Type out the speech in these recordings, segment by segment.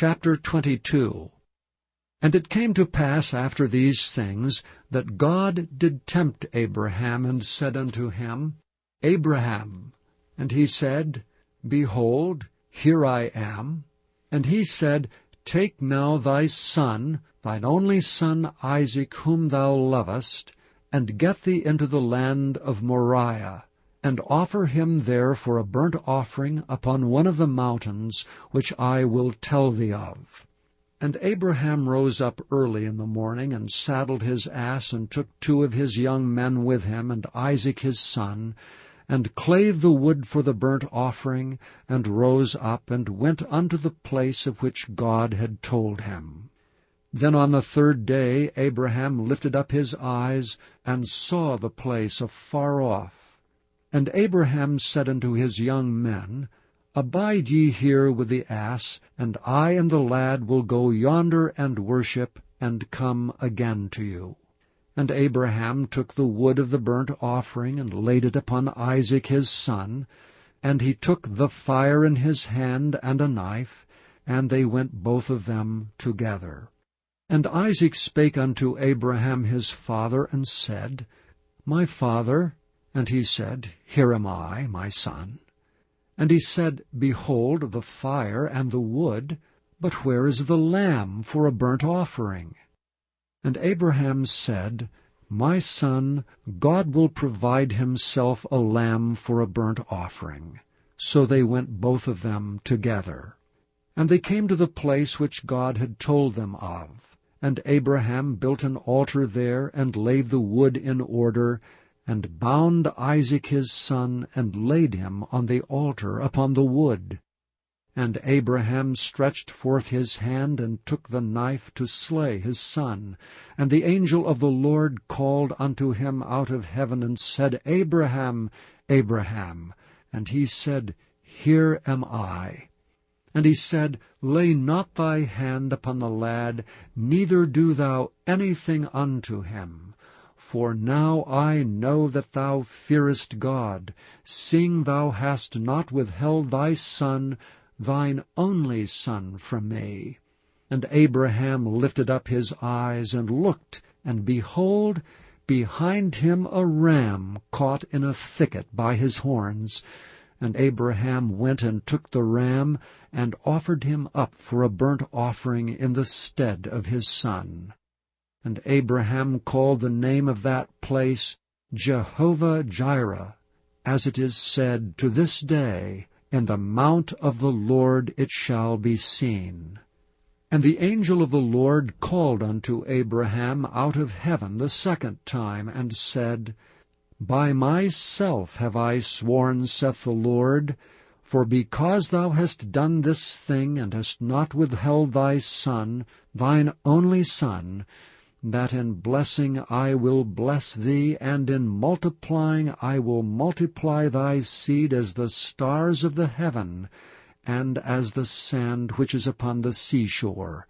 Chapter 22. And it came to pass after these things, that God did tempt Abraham, and said unto him, Abraham. And he said, Behold, here I am. And he said, Take now thy son, thine only son Isaac, whom thou lovest, and get thee into the land of Moriah, and offer him there for a burnt offering upon one of the mountains, which I will tell thee of. And Abraham rose up early in the morning, and saddled his ass, and took 2 of his young men with him, and Isaac his son, and clave the wood for the burnt offering, and rose up, and went unto the place of which God had told him. Then on the 3rd day Abraham lifted up his eyes, and saw the place afar off. And Abraham said unto his young men, Abide ye here with the ass, and I and the lad will go yonder and worship, and come again to you. And Abraham took the wood of the burnt offering, and laid it upon Isaac his son, and he took the fire in his hand and a knife, and they went both of them together. And Isaac spake unto Abraham his father, and said, My father. And he said, Here am I, my son. And he said, Behold the fire and the wood, but where is the lamb for a burnt offering? And Abraham said, My son, God will provide himself a lamb for a burnt offering. So they went both of them together. And they came to the place which God had told them of. And Abraham built an altar there, and laid the wood in order, and bound Isaac his son, and laid him on the altar upon the wood. And Abraham stretched forth his hand, and took the knife to slay his son. And the angel of the Lord called unto him out of heaven, and said, Abraham, Abraham. And he said, Here am I. And he said, Lay not thy hand upon the lad, neither do thou anything unto him. For now I know that thou fearest God, seeing thou hast not withheld thy son, thine only son, from me. And Abraham lifted up his eyes, and looked, and behold, behind him a ram caught in a thicket by his horns. And Abraham went and took the ram, and offered him up for a burnt offering in the stead of his son. And Abraham called the name of that place Jehovah-Jireh, as it is said, To this day, In the mount of the Lord it shall be seen. And the angel of the Lord called unto Abraham out of heaven the 2nd time, and said, By myself have I sworn, saith the Lord, for because thou hast done this thing, and hast not withheld thy son, thine only son, that in blessing I will bless thee, and in multiplying I will multiply thy seed as the stars of the heaven, and as the sand which is upon the seashore.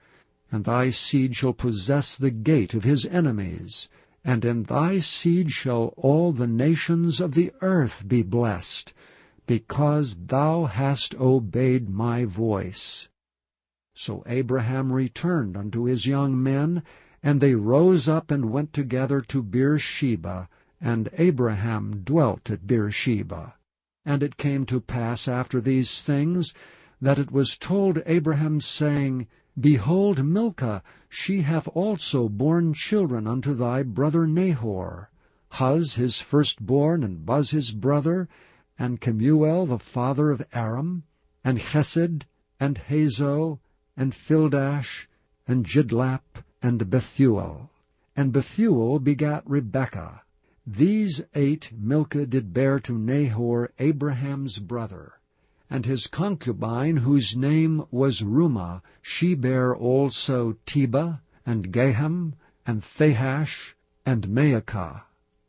And thy seed shall possess the gate of his enemies, and in thy seed shall all the nations of the earth be blessed, because thou hast obeyed my voice. So Abraham returned unto his young men, and they rose up and went together to Beersheba, and Abraham dwelt at Beersheba. And it came to pass after these things, that it was told Abraham, saying, Behold, Milcah, she hath also borne children unto thy brother Nahor, Huz his firstborn, and Buz his brother, and Kemuel the father of Aram, and Chesed, and Hazo, and Fildash, and Jidlap, and Bethuel. And Bethuel begat Rebekah. These 8 Milcah did bear to Nahor, Abraham's brother. And his concubine, whose name was Rumah, she bare also Tebah, and Gaham, and Thahash, and Maacah.